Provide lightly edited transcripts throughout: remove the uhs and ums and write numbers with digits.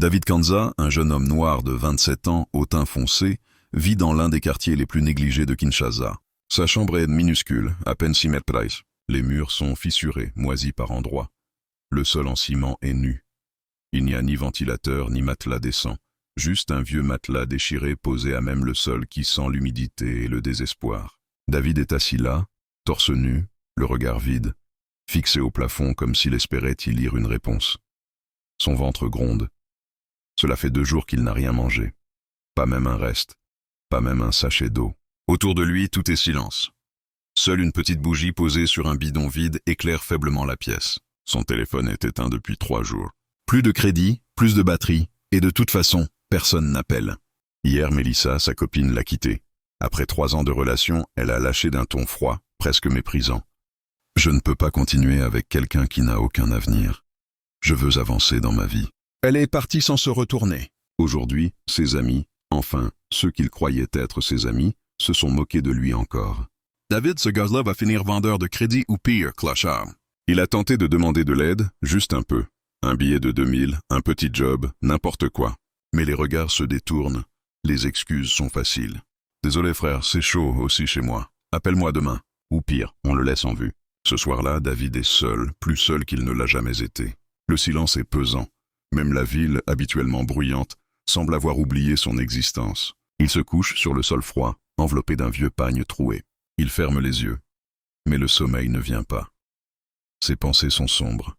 David Kanza, un jeune homme noir de 27 ans, au teint foncé, vit dans l'un des quartiers les plus négligés de Kinshasa. Sa chambre est minuscule, à peine 6 mètres carrés. Les murs sont fissurés, moisis par endroits. Le sol en ciment est nu. Il n'y a ni ventilateur ni matelas décent, juste un vieux matelas déchiré posé à même le sol qui sent l'humidité et le désespoir. David est assis là, torse nu, le regard vide, fixé au plafond comme s'il espérait y lire une réponse. Son ventre gronde. Cela fait 2 jours qu'il n'a rien mangé. Pas même un reste, pas même un sachet d'eau. Autour de lui, tout est silence. Seule une petite bougie posée sur un bidon vide éclaire faiblement la pièce. Son téléphone est éteint depuis 3 jours. Plus de crédit, plus de batterie, et de toute façon, personne n'appelle. Hier, Mélissa, sa copine, l'a quitté. Après 3 ans de relation, elle a lâché d'un ton froid, presque méprisant. Je ne peux pas continuer avec quelqu'un qui n'a aucun avenir. Je veux avancer dans ma vie. Elle est partie sans se retourner. Aujourd'hui, ses amis, enfin, ceux qu'il croyait être ses amis, se sont moqués de lui encore. David, ce gars-là va finir vendeur de crédit ou pire, clochard. Il a tenté de demander de l'aide, juste un peu. Un billet de 2000, un petit job, n'importe quoi. Mais les regards se détournent, les excuses sont faciles. Désolé frère, c'est chaud aussi chez moi. Appelle-moi demain. Ou pire, on le laisse en vue. Ce soir-là, David est seul, plus seul qu'il ne l'a jamais été. Le silence est pesant. Même la ville, habituellement bruyante, semble avoir oublié son existence. Il se couche sur le sol froid, enveloppé d'un vieux pagne troué. Il ferme les yeux. Mais le sommeil ne vient pas. Ses pensées sont sombres.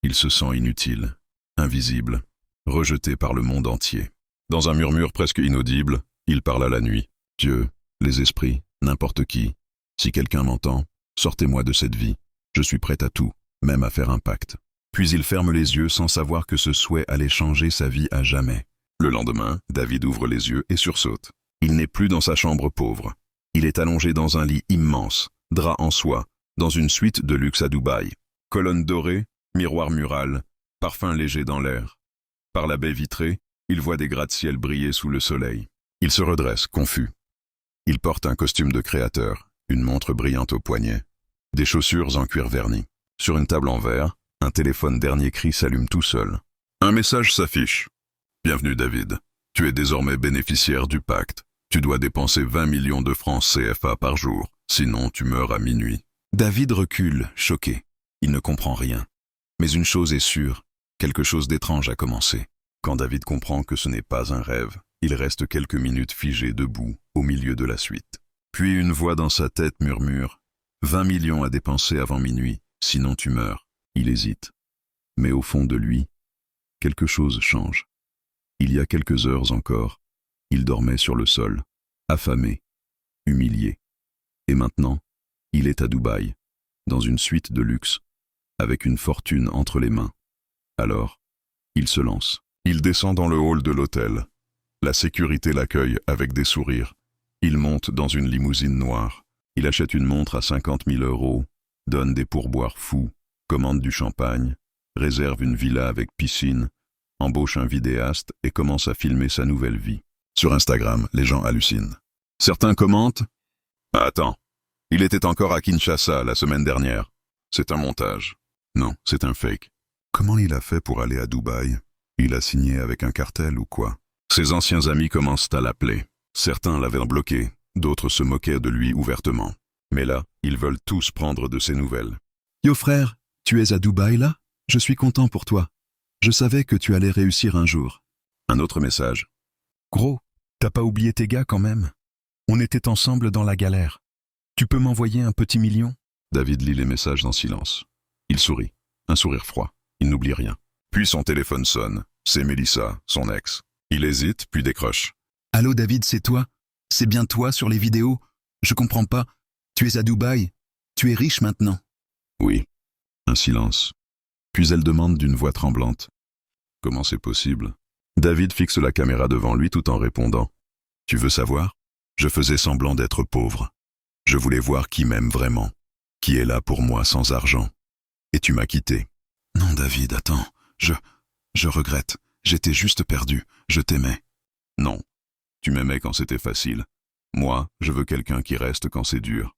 Il se sent inutile, invisible, rejeté par le monde entier. Dans un murmure presque inaudible, il parle à la nuit. Dieu, les esprits, n'importe qui. Si quelqu'un m'entend, sortez-moi de cette vie. Je suis prêt à tout, même à faire un pacte. Puis il ferme les yeux sans savoir que ce souhait allait changer sa vie à jamais. Le lendemain, David ouvre les yeux et sursaute. Il n'est plus dans sa chambre pauvre. Il est allongé dans un lit immense, drap en soie, dans une suite de luxe à Dubaï. Colonnes dorées, miroir mural, parfum léger dans l'air. Par la baie vitrée, il voit des gratte-ciel briller sous le soleil. Il se redresse, confus. Il porte un costume de créateur, une montre brillante au poignet, des chaussures en cuir verni. Sur une table en verre, un téléphone dernier cri s'allume tout seul. Un message s'affiche. Bienvenue David. Tu es désormais bénéficiaire du pacte. Tu dois dépenser 20 millions de francs CFA par jour, sinon tu meurs à minuit. David recule, choqué. Il ne comprend rien. Mais une chose est sûre, quelque chose d'étrange a commencé. Quand David comprend que ce n'est pas un rêve, il reste quelques minutes figé debout, au milieu de la suite. Puis une voix dans sa tête murmure « 20 millions à dépenser avant minuit, sinon tu meurs ». Il hésite. Mais au fond de lui, quelque chose change. Il y a quelques heures encore, il dormait sur le sol, affamé, humilié. Et maintenant, il est à Dubaï, dans une suite de luxe, avec une fortune entre les mains. Alors, il se lance. Il descend dans le hall de l'hôtel. La sécurité l'accueille avec des sourires. Il monte dans une limousine noire. Il achète une montre à 50 000 €, donne des pourboires fous, commande du champagne, réserve une villa avec piscine, embauche un vidéaste et commence à filmer sa nouvelle vie. Sur Instagram, les gens hallucinent. Certains commentent « Attends, il était encore à Kinshasa la semaine dernière. C'est un montage. Non, c'est un fake. Comment il a fait pour aller à Dubaï? Il a signé avec un cartel ou quoi ?» Ses anciens amis commencent à l'appeler. Certains l'avaient bloqué, d'autres se moquaient de lui ouvertement. Mais là, ils veulent tous prendre de ses nouvelles. « Yo frère, tu es à Dubaï là? Je suis content pour toi. Je savais que tu allais réussir un jour. » Un autre message. « Gros, t'as pas oublié tes gars quand même? On était ensemble dans la galère. Tu peux m'envoyer un petit million? » David lit les messages en silence. Il sourit, un sourire froid. Il n'oublie rien. Puis son téléphone sonne. C'est Mélissa, son ex. Il hésite, puis décroche. « Allô David, c'est toi? C'est bien toi sur les vidéos? Je comprends pas. Tu es à Dubaï? Tu es riche maintenant? » Oui. Un silence. Puis elle demande d'une voix tremblante. « Comment c'est possible ?» David fixe la caméra devant lui tout en répondant. « Tu veux savoir? Je faisais semblant d'être pauvre. Je voulais voir qui m'aime vraiment, qui est là pour moi sans argent. Et tu m'as quitté. » « Non David, attends, je regrette. J'étais juste perdu, je t'aimais. » « Non, tu m'aimais quand c'était facile. Moi, je veux quelqu'un qui reste quand c'est dur. »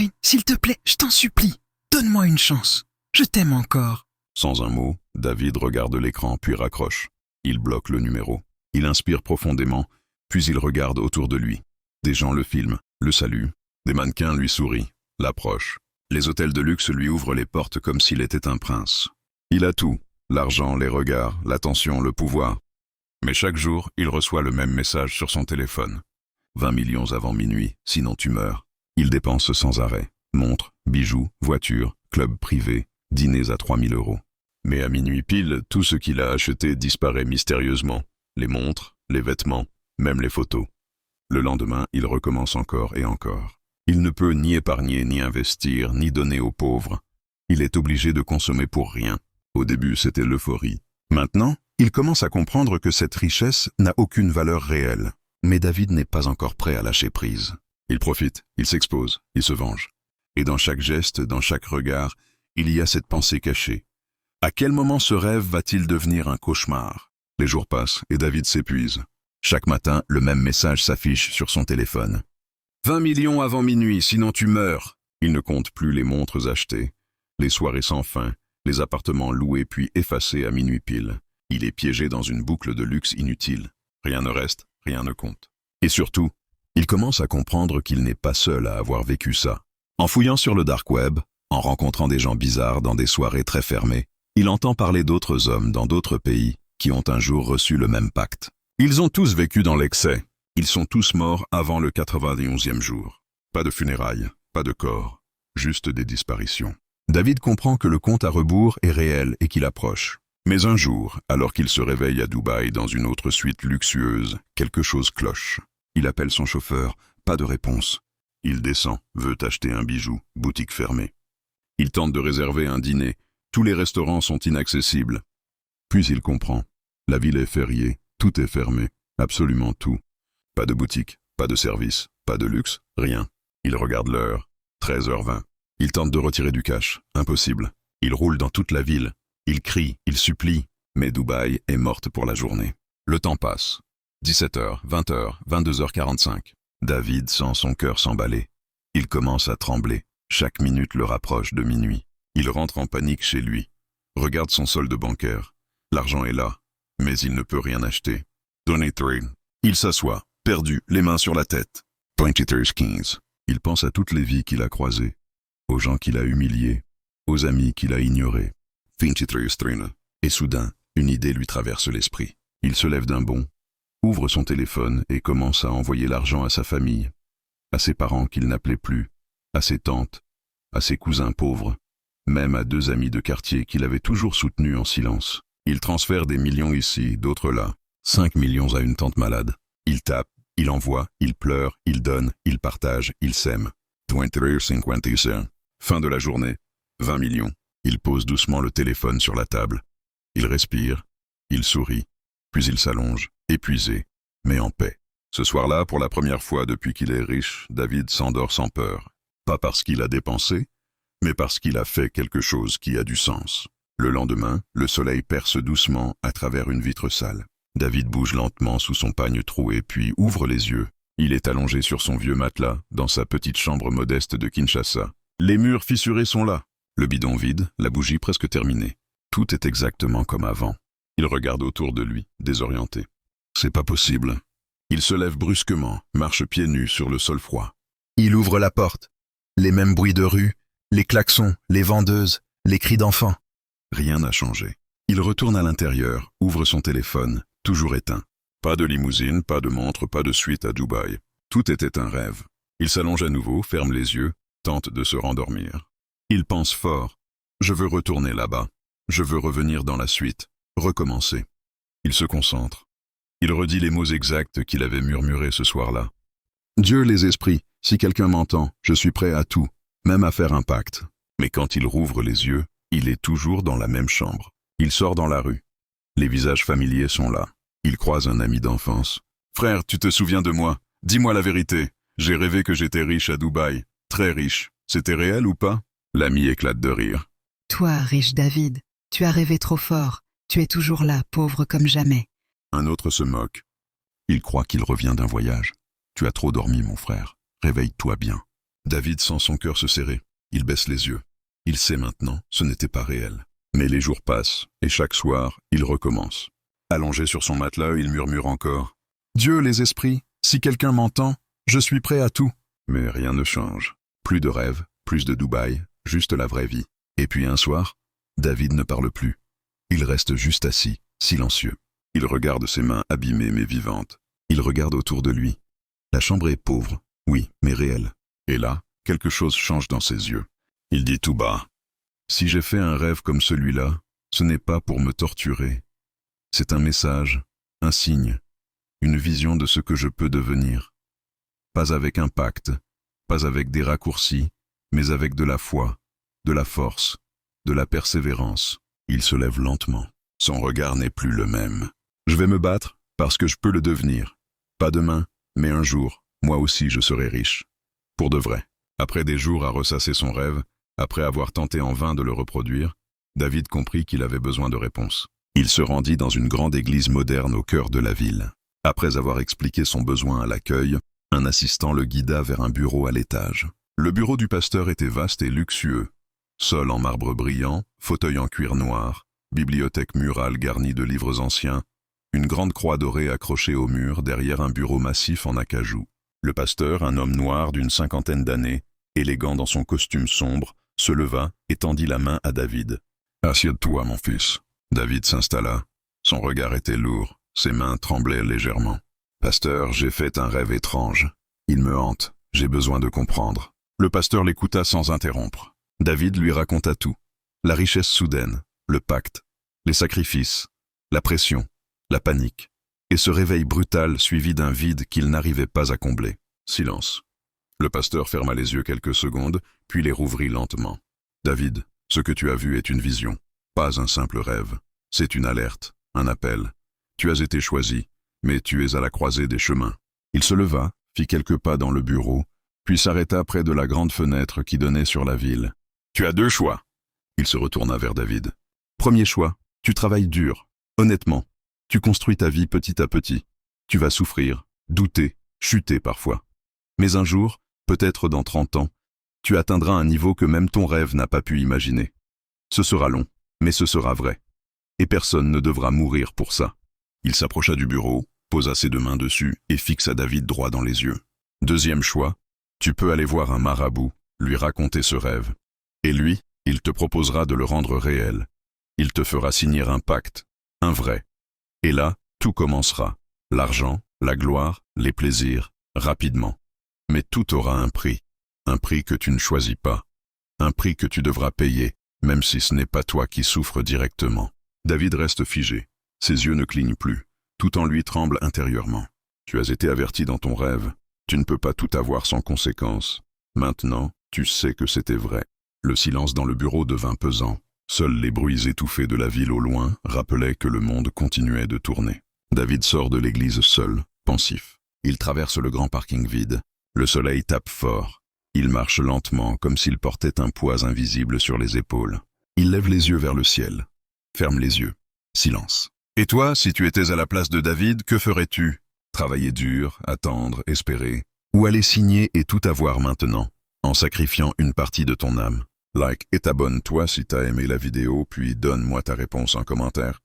« S'il te plaît, je t'en supplie, donne-moi une chance. Je t'aime encore. » Sans un mot, David regarde l'écran puis raccroche. Il bloque le numéro. Il inspire profondément, puis il regarde autour de lui. Des gens le filment, le saluent. Des mannequins lui sourient, l'approchent. Les hôtels de luxe lui ouvrent les portes comme s'il était un prince. Il a tout, l'argent, les regards, l'attention, le pouvoir. Mais chaque jour, il reçoit le même message sur son téléphone. 20 millions avant minuit, sinon tu meurs. Il dépense sans arrêt. Montres, bijoux, voitures, clubs privés, dîners à 3000 euros. Mais à minuit pile, tout ce qu'il a acheté disparaît mystérieusement. Les montres, les vêtements, même les photos. Le lendemain, il recommence encore et encore. Il ne peut ni épargner, ni investir, ni donner aux pauvres. Il est obligé de consommer pour rien. Au début, c'était l'euphorie. Maintenant, il commence à comprendre que cette richesse n'a aucune valeur réelle. Mais David n'est pas encore prêt à lâcher prise. Il profite, il s'expose, il se venge. Et dans chaque geste, dans chaque regard, il y a cette pensée cachée. À quel moment ce rêve va-t-il devenir un cauchemar? Les jours passent et David s'épuise. Chaque matin, le même message s'affiche sur son téléphone. 20 millions avant minuit, sinon tu meurs. Il ne compte plus les montres achetées, les soirées sans fin, les appartements loués puis effacés à minuit pile. Il est piégé dans une boucle de luxe inutile. Rien ne reste, rien ne compte. Et surtout, il commence à comprendre qu'il n'est pas seul à avoir vécu ça. En fouillant sur le dark web, en rencontrant des gens bizarres dans des soirées très fermées, il entend parler d'autres hommes dans d'autres pays qui ont un jour reçu le même pacte. Ils ont tous vécu dans l'excès. Ils sont tous morts avant le 91e jour. Pas de funérailles, pas de corps, juste des disparitions. David comprend que le compte à rebours est réel et qu'il approche. Mais un jour, alors qu'il se réveille à Dubaï dans une autre suite luxueuse, quelque chose cloche. Il appelle son chauffeur, pas de réponse. Il descend, veut acheter un bijou, boutique fermée. Il tente de réserver un dîner. Tous les restaurants sont inaccessibles. Puis il comprend. La ville est fériée, tout est fermé, absolument tout. Pas de boutique, pas de service, pas de luxe, rien. Il regarde l'heure, 13h20. Il tente de retirer du cash, impossible. Il roule dans toute la ville. Il crie, il supplie, mais Dubaï est morte pour la journée. Le temps passe. 17h, 20h, 22h45. David sent son cœur s'emballer. Il commence à trembler. Chaque minute le rapproche de minuit. Il rentre en panique chez lui. Regarde son solde bancaire. L'argent est là, mais il ne peut rien acheter. 23. Il s'assoit, perdu, les mains sur la tête. 23-15. Il pense à toutes les vies qu'il a croisées, aux gens qu'il a humiliés, aux amis qu'il a ignorés. 23-13. Et soudain, une idée lui traverse l'esprit. Il se lève d'un bond, ouvre son téléphone et commence à envoyer l'argent à sa famille, à ses parents qu'il n'appelait plus, à ses tantes, à ses cousins pauvres, même à 2 amis de quartier qu'il avait toujours soutenus en silence. Il transfère des millions ici, d'autres là. 5 millions à une tante malade. Il tape, il envoie, il pleure, il donne, il partage, il sème. 23-55. Fin de la journée. 20 millions. Il pose doucement le téléphone sur la table. Il respire, il sourit, puis il s'allonge, épuisé, mais en paix. Ce soir-là, pour la première fois depuis qu'il est riche, David s'endort sans peur. Pas parce qu'il a dépensé, mais parce qu'il a fait quelque chose qui a du sens. Le lendemain, le soleil perce doucement à travers une vitre sale. David bouge lentement sous son pagne troué puis ouvre les yeux. Il est allongé sur son vieux matelas, dans sa petite chambre modeste de Kinshasa. Les murs fissurés sont là. Le bidon vide, la bougie presque terminée. Tout est exactement comme avant. Il regarde autour de lui, désorienté. C'est pas possible. Il se lève brusquement, marche pieds nus sur le sol froid. Il ouvre la porte. Les mêmes bruits de rue, les klaxons, les vendeuses, les cris d'enfants. Rien n'a changé. Il retourne à l'intérieur, ouvre son téléphone, toujours éteint. Pas de limousine, pas de montre, pas de suite à Dubaï. Tout était un rêve. Il s'allonge à nouveau, ferme les yeux, tente de se rendormir. Il pense fort. Je veux retourner là-bas. Je veux revenir dans la suite. Recommencer. Il se concentre. Il redit les mots exacts qu'il avait murmurés ce soir-là. Dieu les esprits, si quelqu'un m'entend, je suis prêt à tout, même à faire un pacte. Mais quand il rouvre les yeux, il est toujours dans la même chambre. Il sort dans la rue. Les visages familiers sont là. Il croise un ami d'enfance. « Frère, tu te souviens de moi? Dis-moi la vérité. J'ai rêvé que j'étais riche à Dubaï. Très riche. C'était réel ou pas ?» L'ami éclate de rire. Toi, riche David, tu as rêvé trop fort. Tu es toujours là, pauvre comme jamais. Un autre se moque. Il croit qu'il revient d'un voyage. Tu as trop dormi, mon frère. Réveille-toi bien. David sent son cœur se serrer. Il baisse les yeux. Il sait maintenant, ce n'était pas réel. Mais les jours passent, et chaque soir, il recommence. Allongé sur son matelas, il murmure encore. Dieu, les esprits, si quelqu'un m'entend, je suis prêt à tout. Mais rien ne change. Plus de rêves, plus de Dubaï, juste la vraie vie. Et puis un soir, David ne parle plus. Il reste juste assis, silencieux. Il regarde ses mains abîmées mais vivantes. Il regarde autour de lui. La chambre est pauvre, oui, mais réelle. Et là, quelque chose change dans ses yeux. Il dit tout bas. Si j'ai fait un rêve comme celui-là, ce n'est pas pour me torturer. C'est un message, un signe, une vision de ce que je peux devenir. Pas avec un pacte, pas avec des raccourcis, mais avec de la foi, de la force, de la persévérance. Il se lève lentement. Son regard n'est plus le même. Je vais me battre parce que je peux le devenir. Pas demain, mais un jour, moi aussi je serai riche. Pour de vrai. Après des jours à ressasser son rêve, après avoir tenté en vain de le reproduire, David comprit qu'il avait besoin de réponses. Il se rendit dans une grande église moderne au cœur de la ville. Après avoir expliqué son besoin à l'accueil, un assistant le guida vers un bureau à l'étage. Le bureau du pasteur était vaste et luxueux. Sol en marbre brillant, fauteuil en cuir noir, bibliothèque murale garnie de livres anciens, une grande croix dorée accrochée au mur derrière un bureau massif en acajou. Le pasteur, un homme noir d'une 50aine d'années, élégant dans son costume sombre, se leva et tendit la main à David. « Assieds-toi, mon fils. » David s'installa. Son regard était lourd, ses mains tremblaient légèrement. « Pasteur, j'ai fait un rêve étrange. Il me hante, j'ai besoin de comprendre. » Le pasteur l'écouta sans interrompre. David lui raconta tout. La richesse soudaine, le pacte, les sacrifices, la pression, la panique, et ce réveil brutal suivi d'un vide qu'il n'arrivait pas à combler. Silence. Le pasteur ferma les yeux quelques secondes, puis les rouvrit lentement. « David, ce que tu as vu est une vision, pas un simple rêve. C'est une alerte, un appel. Tu as été choisi, mais tu es à la croisée des chemins. » Il se leva, fit quelques pas dans le bureau, puis s'arrêta près de la grande fenêtre qui donnait sur la ville. « Tu as 2 choix. » Il se retourna vers David. « Premier choix, tu travailles dur, honnêtement. Tu construis ta vie petit à petit. Tu vas souffrir, douter, chuter parfois. Mais un jour, peut-être dans 30 ans, tu atteindras un niveau que même ton rêve n'a pas pu imaginer. Ce sera long, mais ce sera vrai. Et personne ne devra mourir pour ça. » Il s'approcha du bureau, posa ses 2 mains dessus et fixa David droit dans les yeux. « Deuxième choix, tu peux aller voir un marabout, lui raconter ce rêve. Et lui, il te proposera de le rendre réel. Il te fera signer un pacte, un vrai. Et là, tout commencera. L'argent, la gloire, les plaisirs, rapidement. Mais tout aura un prix que tu ne choisis pas. Un prix que tu devras payer, même si ce n'est pas toi qui souffres directement. » David reste figé. Ses yeux ne clignent plus. Tout en lui tremble intérieurement. « Tu as été averti dans ton rêve. Tu ne peux pas tout avoir sans conséquence. Maintenant, tu sais que c'était vrai. » Le silence dans le bureau devint pesant. Seuls les bruits étouffés de la ville au loin rappelaient que le monde continuait de tourner. David sort de l'église seul, pensif. Il traverse le grand parking vide. Le soleil tape fort. Il marche lentement, comme s'il portait un poids invisible sur les épaules. Il lève les yeux vers le ciel. Ferme les yeux. Silence. « Et toi, si tu étais à la place de David, que ferais-tu ? Travailler dur, attendre, espérer, ou aller signer et tout avoir maintenant, en sacrifiant une partie de ton âme ? Like et abonne-toi si t'as aimé la vidéo, puis donne-moi ta réponse en commentaire.